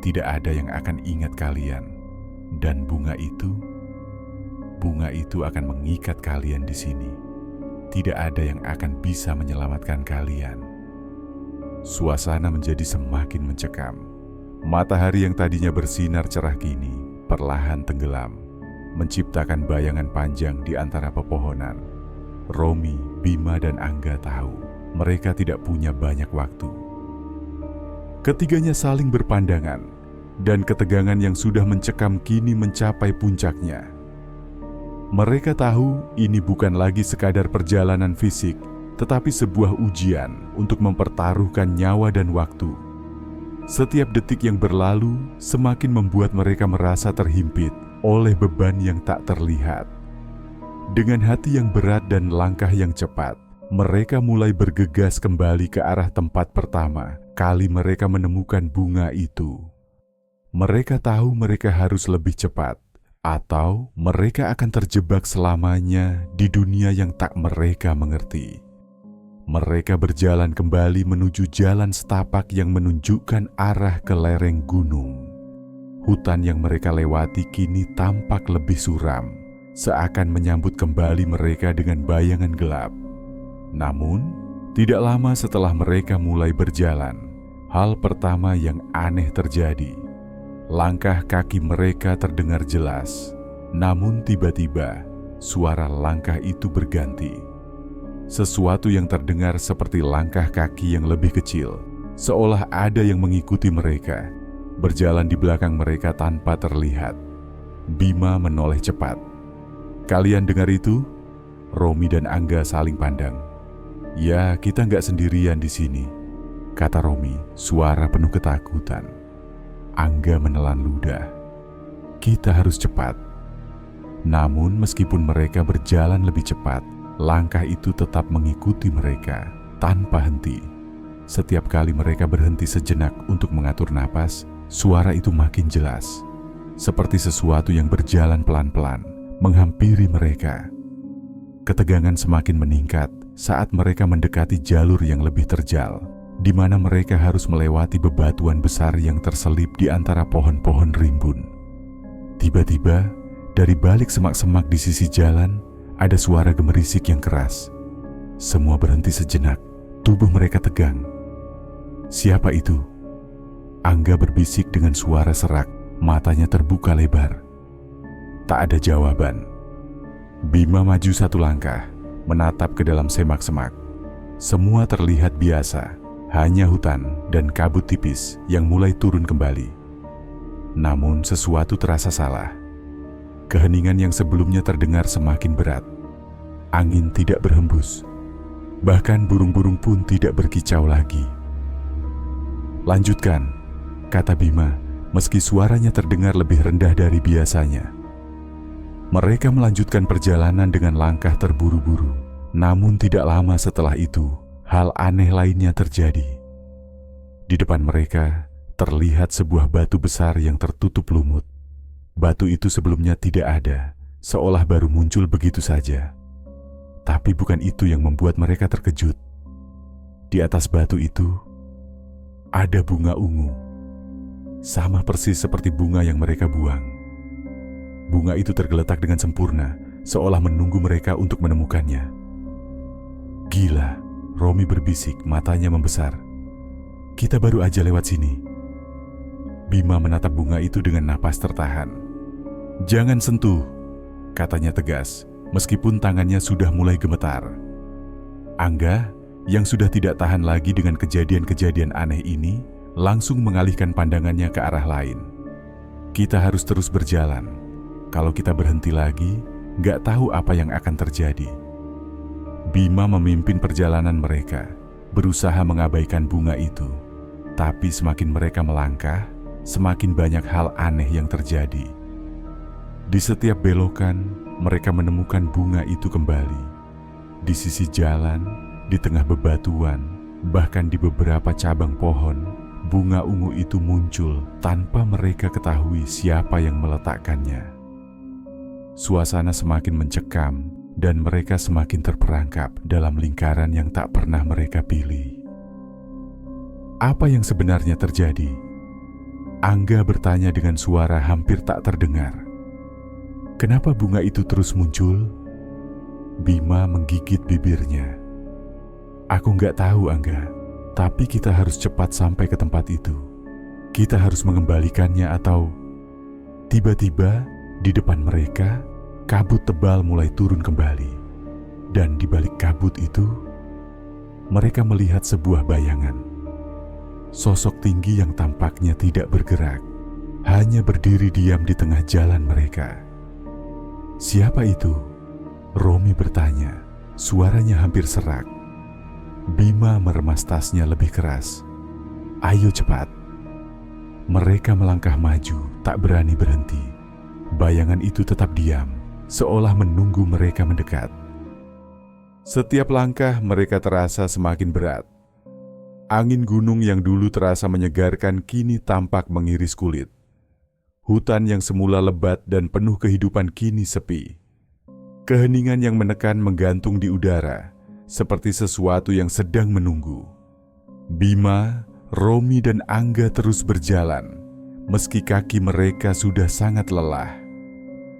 Tidak ada yang akan ingat kalian. Dan bunga itu akan mengikat kalian di sini. Tidak ada yang akan bisa menyelamatkan kalian. Suasana menjadi semakin mencekam. Matahari yang tadinya bersinar cerah kini perlahan tenggelam, menciptakan bayangan panjang di antara pepohonan. Romi, Bima, dan Angga tahu mereka tidak punya banyak waktu. Ketiganya saling berpandangan, dan ketegangan yang sudah mencekam kini mencapai puncaknya. Mereka tahu ini bukan lagi sekadar perjalanan fisik, tetapi sebuah ujian untuk mempertaruhkan nyawa dan waktu. Setiap detik yang berlalu semakin membuat mereka merasa terhimpit oleh beban yang tak terlihat. Dengan hati yang berat dan langkah yang cepat, mereka mulai bergegas kembali ke arah tempat pertama kali mereka menemukan bunga itu. Mereka tahu mereka harus lebih cepat, atau mereka akan terjebak selamanya di dunia yang tak mereka mengerti. Mereka berjalan kembali menuju jalan setapak yang menunjukkan arah ke lereng gunung. Hutan yang mereka lewati kini tampak lebih suram, seakan menyambut kembali mereka dengan bayangan gelap. Namun, tidak lama setelah mereka mulai berjalan, hal pertama yang aneh terjadi. Langkah kaki mereka terdengar jelas, namun tiba-tiba suara langkah itu berganti. Sesuatu yang terdengar seperti langkah kaki yang lebih kecil, seolah ada yang mengikuti mereka, berjalan di belakang mereka tanpa terlihat. Bima menoleh cepat. "Kalian dengar itu?" Romi dan Angga saling pandang. "Ya, kita nggak sendirian di sini," kata Romi, suara penuh ketakutan. Angga menelan ludah. "Kita harus cepat." Namun meskipun mereka berjalan lebih cepat, langkah itu tetap mengikuti mereka tanpa henti. Setiap kali mereka berhenti sejenak untuk mengatur napas, suara itu makin jelas, seperti sesuatu yang berjalan pelan-pelan menghampiri mereka. Ketegangan semakin meningkat saat mereka mendekati jalur yang lebih terjal, di mana mereka harus melewati bebatuan besar yang terselip di antara pohon-pohon rimbun. Tiba-tiba, dari balik semak-semak di sisi jalan, ada suara gemerisik yang keras. Semua berhenti sejenak, tubuh mereka tegang. "Siapa itu?" Angga berbisik dengan suara serak, matanya terbuka lebar. Tak ada jawaban. Bima maju satu langkah, menatap ke dalam semak-semak. Semua terlihat biasa. Hanya hutan dan kabut tipis yang mulai turun kembali. Namun sesuatu terasa salah. Keheningan yang sebelumnya terdengar semakin berat. Angin tidak berhembus. Bahkan burung-burung pun tidak berkicau lagi. "Lanjutkan," kata Bima, meski suaranya terdengar lebih rendah dari biasanya. Mereka melanjutkan perjalanan dengan langkah terburu-buru. Namun tidak lama setelah itu, hal aneh lainnya terjadi. Di depan mereka terlihat sebuah batu besar yang tertutup lumut. Batu itu sebelumnya tidak ada, seolah baru muncul begitu saja. Tapi bukan itu yang membuat mereka terkejut. Di atas batu itu ada bunga ungu, sama persis seperti bunga yang mereka buang. Bunga itu tergeletak dengan sempurna, seolah menunggu mereka untuk menemukannya. Gila, Romi berbisik, matanya membesar. Kita baru aja lewat sini. Bima menatap bunga itu dengan napas tertahan. Jangan sentuh, katanya tegas, meskipun tangannya sudah mulai gemetar. Angga, yang sudah tidak tahan lagi dengan kejadian-kejadian aneh ini, langsung mengalihkan pandangannya ke arah lain. Kita harus terus berjalan. Kalau kita berhenti lagi, nggak tahu apa yang akan terjadi. Bima memimpin perjalanan mereka, berusaha mengabaikan bunga itu. Tapi semakin mereka melangkah, semakin banyak hal aneh yang terjadi. Di setiap belokan, mereka menemukan bunga itu kembali. Di sisi jalan, di tengah bebatuan, bahkan di beberapa cabang pohon, bunga ungu itu muncul tanpa mereka ketahui siapa yang meletakkannya. Suasana semakin mencekam dan mereka semakin terperangkap dalam lingkaran yang tak pernah mereka pilih. Apa yang sebenarnya terjadi? Angga bertanya dengan suara hampir tak terdengar. Kenapa bunga itu terus muncul? Bima menggigit bibirnya. Aku nggak tahu, Angga, tapi kita harus cepat sampai ke tempat itu. Kita harus mengembalikannya atau... Tiba-tiba, di depan mereka, kabut tebal mulai turun kembali. Dan di balik kabut itu, mereka melihat sebuah bayangan. Sosok tinggi yang tampaknya tidak bergerak, hanya berdiri diam di tengah jalan mereka. Siapa itu? Romi bertanya, suaranya hampir serak. Bima meremas tasnya lebih keras. Ayo cepat. Mereka melangkah maju, tak berani berhenti. Bayangan itu tetap diam, seolah menunggu mereka mendekat. Setiap langkah mereka terasa semakin berat. Angin gunung yang dulu terasa menyegarkan kini tampak mengiris kulit. Hutan yang semula lebat dan penuh kehidupan kini sepi. Keheningan yang menekan menggantung di udara, seperti sesuatu yang sedang menunggu. Bima, Romi, dan Angga terus berjalan, meski kaki mereka sudah sangat lelah.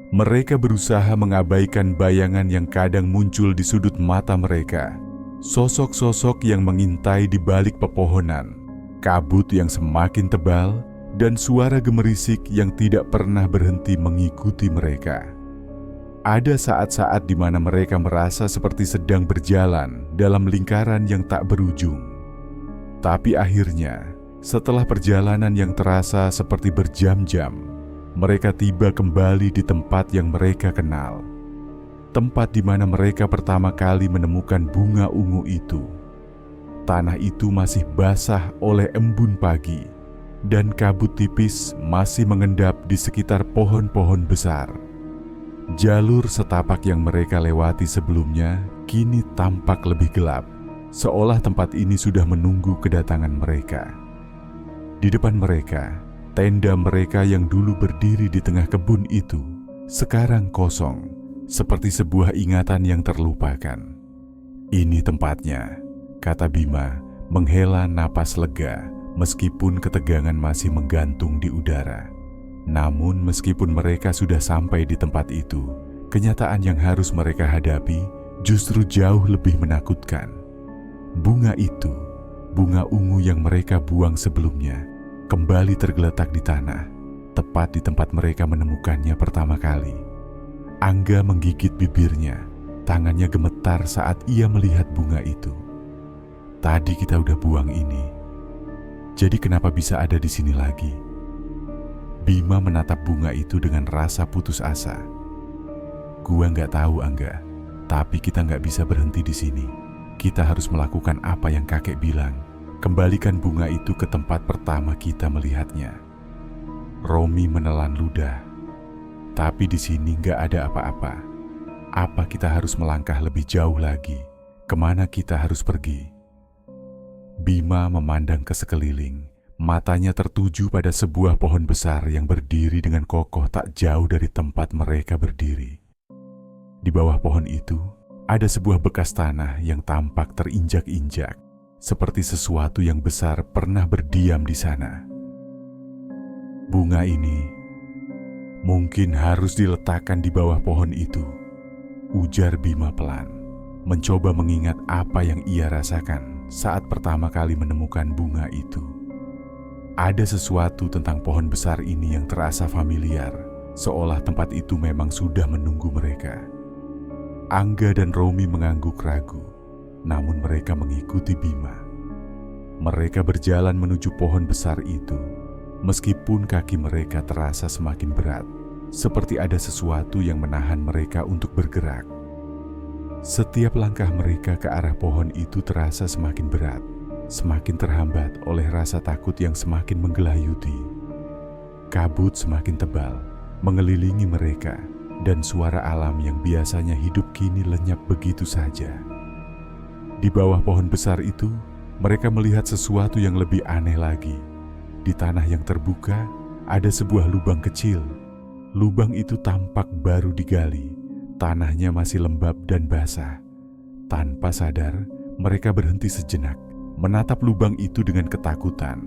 Mereka berusaha mengabaikan bayangan yang kadang muncul di sudut mata mereka. Sosok-sosok yang mengintai di balik pepohonan, kabut yang semakin tebal, dan suara gemerisik yang tidak pernah berhenti mengikuti mereka. Ada saat-saat di mana mereka merasa seperti sedang berjalan dalam lingkaran yang tak berujung. Tapi akhirnya, setelah perjalanan yang terasa seperti berjam-jam, mereka tiba kembali di tempat yang mereka kenal. Tempat di mana mereka pertama kali menemukan bunga ungu itu. Tanah itu masih basah oleh embun pagi, dan kabut tipis masih mengendap di sekitar pohon-pohon besar. Jalur setapak yang mereka lewati sebelumnya kini tampak lebih gelap, seolah tempat ini sudah menunggu kedatangan mereka. Di depan mereka, tenda mereka yang dulu berdiri di tengah kebun itu sekarang kosong, seperti sebuah ingatan yang terlupakan. Ini tempatnya, kata Bima, menghela napas lega meskipun ketegangan masih menggantung di udara. Namun meskipun mereka sudah sampai di tempat itu, kenyataan yang harus mereka hadapi justru jauh lebih menakutkan. Bunga itu, bunga ungu yang mereka buang sebelumnya, kembali tergeletak di tanah, tepat di tempat mereka menemukannya pertama kali. Angga menggigit bibirnya, tangannya gemetar saat ia melihat bunga itu. Tadi kita udah buang ini, jadi kenapa bisa ada di sini lagi? Bima menatap bunga itu dengan rasa putus asa. Gua nggak tahu, Angga, tapi kita nggak bisa berhenti di sini. Kita harus melakukan apa yang kakek bilang. Kembalikan bunga itu ke tempat pertama kita melihatnya. Romi menelan ludah. Tapi di sini nggak ada apa-apa. Apa kita harus melangkah lebih jauh lagi? Kemana kita harus pergi? Bima memandang ke sekeliling. Matanya tertuju pada sebuah pohon besar yang berdiri dengan kokoh tak jauh dari tempat mereka berdiri. Di bawah pohon itu, Ada sebuah bekas tanah yang tampak terinjak-injak, seperti sesuatu yang besar pernah berdiam di sana. Bunga ini mungkin harus diletakkan di bawah pohon itu, ujar Bima pelan, mencoba mengingat apa yang ia rasakan saat pertama kali menemukan bunga itu. Ada sesuatu tentang pohon besar ini yang terasa familiar, seolah tempat itu memang sudah menunggu mereka. Angga dan Romi mengangguk ragu, namun mereka mengikuti Bima. Mereka berjalan menuju pohon besar itu, meskipun kaki mereka terasa semakin berat, seperti ada sesuatu yang menahan mereka untuk bergerak. Setiap langkah mereka ke arah pohon itu terasa semakin berat, semakin terhambat oleh rasa takut yang semakin menggelayuti. Kabut semakin tebal mengelilingi mereka, dan suara alam yang biasanya hidup kini lenyap begitu saja. Di bawah pohon besar itu, mereka melihat sesuatu yang lebih aneh lagi. Di tanah yang terbuka, ada sebuah lubang kecil. Lubang itu tampak baru digali. Tanahnya masih lembab dan basah. Tanpa sadar, mereka berhenti sejenak, menatap lubang itu dengan ketakutan.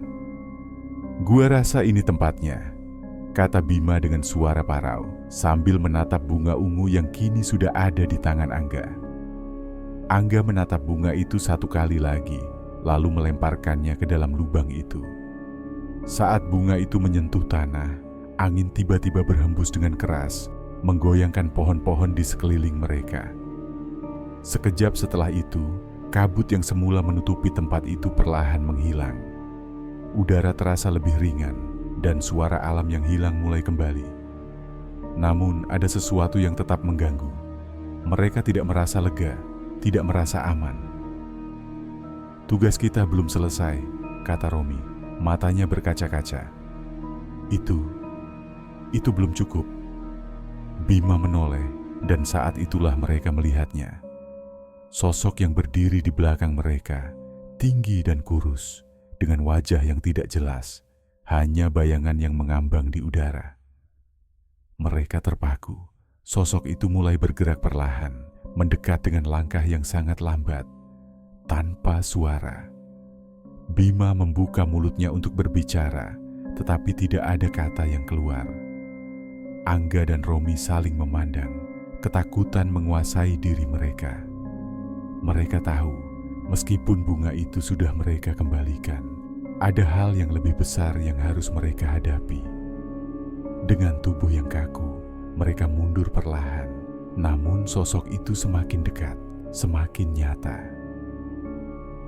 "Gua rasa ini tempatnya," kata Bima dengan suara parau, sambil menatap bunga ungu yang kini sudah ada di tangan Angga. Angga menatap bunga itu satu kali lagi, lalu melemparkannya ke dalam lubang itu. Saat bunga itu menyentuh tanah, angin tiba-tiba berhembus dengan keras, menggoyangkan pohon-pohon di sekeliling mereka. Sekejap setelah itu, kabut yang semula menutupi tempat itu perlahan menghilang. Udara terasa lebih ringan, dan suara alam yang hilang mulai kembali. Namun ada sesuatu yang tetap mengganggu. Mereka tidak merasa lega, tidak merasa aman. "Tugas kita belum selesai," kata Romi, matanya berkaca-kaca. Itu belum cukup." Bima menoleh, dan saat itulah mereka melihatnya. Sosok yang berdiri di belakang mereka, tinggi dan kurus, dengan wajah yang tidak jelas, hanya bayangan yang mengambang di udara. Mereka terpaku. Sosok itu mulai bergerak perlahan, mendekat dengan langkah yang sangat lambat, tanpa suara. Bima membuka mulutnya untuk berbicara, tetapi tidak ada kata yang keluar. Angga dan Romi saling memandang, ketakutan menguasai diri mereka. Mereka tahu, meskipun bunga itu sudah mereka kembalikan, ada hal yang lebih besar yang harus mereka hadapi. Dengan tubuh yang kaku, mereka mundur perlahan, namun sosok itu semakin dekat, semakin nyata.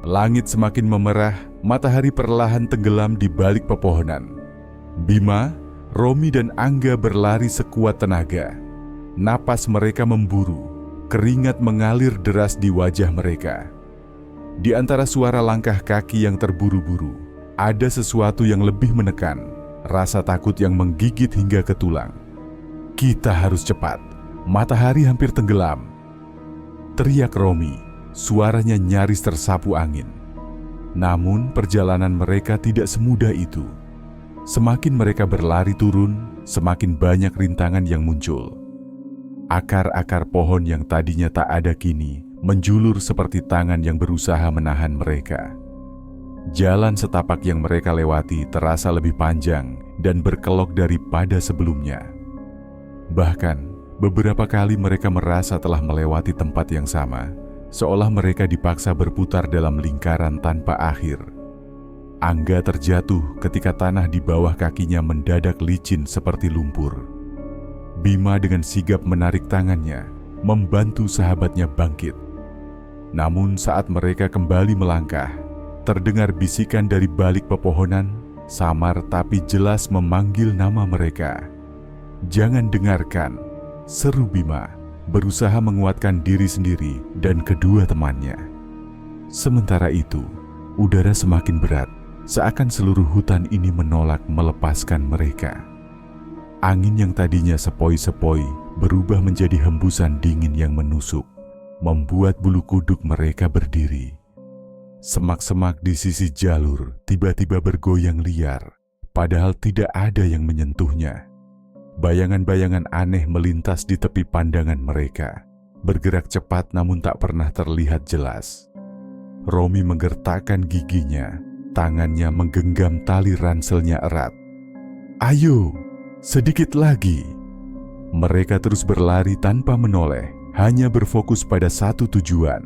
Langit semakin memerah, matahari perlahan tenggelam di balik pepohonan. Bima, Romi dan Angga berlari sekuat tenaga. Napas mereka memburu, keringat mengalir deras di wajah mereka. Di antara suara langkah kaki yang terburu-buru, ada sesuatu yang lebih menekan, rasa takut yang menggigit hingga ke tulang. "Kita harus cepat, matahari hampir tenggelam," teriak Romi, suaranya nyaris tersapu angin. Namun perjalanan mereka tidak semudah itu. Semakin mereka berlari turun, semakin banyak rintangan yang muncul. Akar-akar pohon yang tadinya tak ada kini menjulur seperti tangan yang berusaha menahan mereka. Jalan setapak yang mereka lewati terasa lebih panjang dan berkelok daripada sebelumnya. Bahkan, beberapa kali mereka merasa telah melewati tempat yang sama, seolah mereka dipaksa berputar dalam lingkaran tanpa akhir. Angga terjatuh ketika tanah di bawah kakinya mendadak licin seperti lumpur. Bima dengan sigap menarik tangannya, membantu sahabatnya bangkit. Namun saat mereka kembali melangkah, terdengar bisikan dari balik pepohonan, samar tapi jelas memanggil nama mereka. "Jangan dengarkan," seru Bima, berusaha menguatkan diri sendiri dan kedua temannya. Sementara itu, udara semakin berat, seakan seluruh hutan ini menolak melepaskan mereka. Angin yang tadinya sepoi-sepoi berubah menjadi hembusan dingin yang menusuk, membuat bulu kuduk mereka berdiri. Semak-semak di sisi jalur tiba-tiba bergoyang liar, padahal tidak ada yang menyentuhnya. Bayangan-bayangan aneh melintas di tepi pandangan mereka. bergerak cepat namun tak pernah terlihat jelas. Romi menggertakkan giginya, tangannya menggenggam tali ranselnya erat. "Ayo, sedikit lagi." Mereka terus berlari tanpa menoleh, hanya berfokus pada satu tujuan: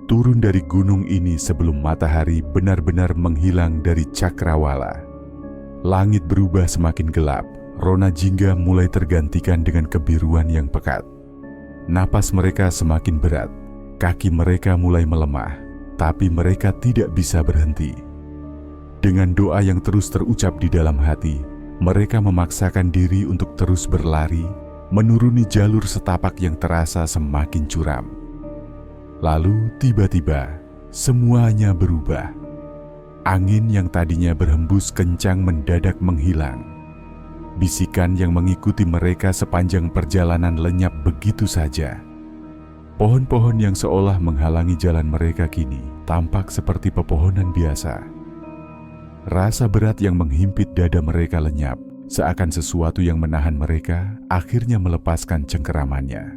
turun dari gunung ini sebelum matahari benar-benar menghilang dari cakrawala. Langit berubah semakin gelap, rona jingga mulai tergantikan dengan kebiruan yang pekat. Napas mereka semakin berat, kaki mereka mulai melemah, tapi mereka tidak bisa berhenti. Dengan doa yang terus terucap di dalam hati, mereka memaksakan diri untuk terus berlari, menuruni jalur setapak yang terasa semakin curam. Lalu tiba-tiba, semuanya berubah. Angin yang tadinya berhembus kencang mendadak menghilang. Bisikan yang mengikuti mereka sepanjang perjalanan lenyap begitu saja. Pohon-pohon yang seolah menghalangi jalan mereka kini tampak seperti pepohonan biasa. Rasa berat yang menghimpit dada mereka lenyap, seakan sesuatu yang menahan mereka akhirnya melepaskan cengkeramannya.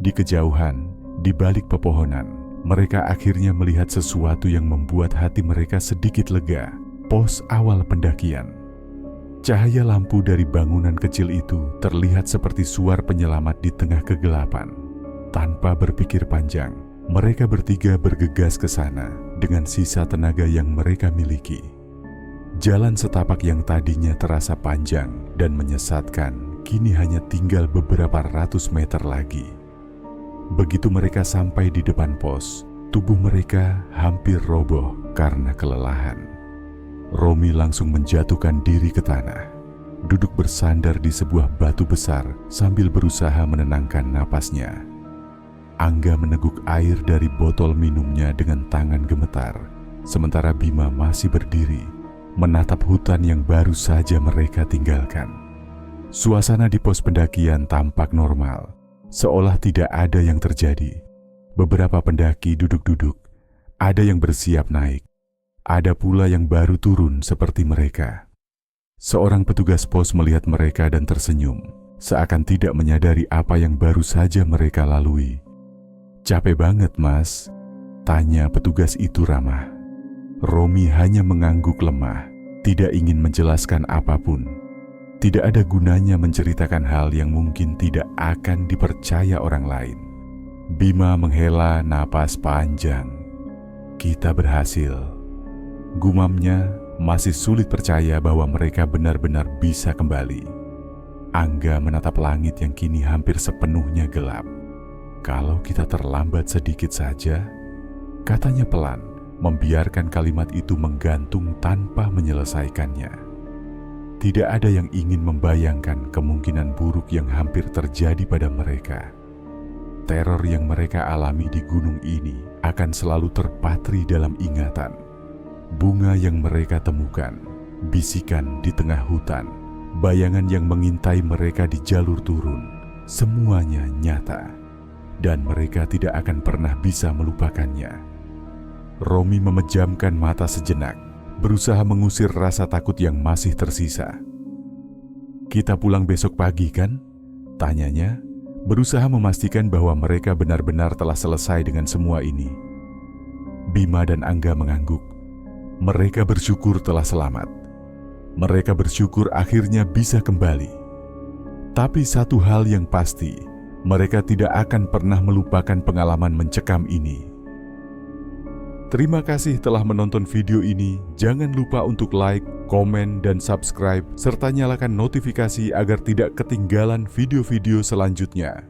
Di kejauhan, di balik pepohonan, mereka akhirnya melihat sesuatu yang membuat hati mereka sedikit lega. Pos awal pendakian. Cahaya lampu dari bangunan kecil itu terlihat seperti suar penyelamat di tengah kegelapan. Tanpa berpikir panjang, mereka bertiga bergegas ke sana dengan sisa tenaga yang mereka miliki. Jalan setapak yang tadinya terasa panjang dan menyesatkan, kini hanya tinggal beberapa ratus meter lagi. Begitu mereka sampai di depan pos, tubuh mereka hampir roboh karena kelelahan. Romi langsung menjatuhkan diri ke tanah, duduk bersandar di sebuah batu besar sambil berusaha menenangkan napasnya. Angga meneguk air dari botol minumnya dengan tangan gemetar, sementara Bima masih berdiri, menatap hutan yang baru saja mereka tinggalkan. Suasana di pos pendakian tampak normal, seolah tidak ada yang terjadi. Beberapa pendaki duduk-duduk, ada yang bersiap naik, ada pula yang baru turun seperti mereka. Seorang petugas pos melihat mereka dan tersenyum, seakan tidak menyadari apa yang baru saja mereka lalui. "Capek banget, Mas?" tanya petugas itu ramah. Romi hanya mengangguk lemah, tidak ingin menjelaskan apapun. Tidak ada gunanya menceritakan hal yang mungkin tidak akan dipercaya orang lain. Bima menghela napas panjang. "Kita berhasil," gumamnya, masih sulit percaya bahwa mereka benar-benar bisa kembali. Angga menatap langit yang kini hampir sepenuhnya gelap. "Kalau kita terlambat sedikit saja," katanya pelan, membiarkan kalimat itu menggantung tanpa menyelesaikannya. Tidak ada yang ingin membayangkan kemungkinan buruk yang hampir terjadi pada mereka. Teror yang mereka alami di gunung ini akan selalu terpatri dalam ingatan. Bunga yang mereka temukan, bisikan di tengah hutan, bayangan yang mengintai mereka di jalur turun, semuanya nyata. Dan mereka tidak akan pernah bisa melupakannya. Romi memejamkan mata sejenak, berusaha mengusir rasa takut yang masih tersisa. "Kita pulang besok pagi kan?" tanyanya, berusaha memastikan bahwa mereka benar-benar telah selesai dengan semua ini. Bima dan Angga mengangguk. Mereka bersyukur telah selamat. Mereka bersyukur akhirnya bisa kembali. Tapi satu hal yang pasti, mereka tidak akan pernah melupakan pengalaman mencekam ini. Terima kasih telah menonton video ini. Jangan lupa untuk like, komen, dan subscribe, serta nyalakan notifikasi agar tidak ketinggalan video-video selanjutnya.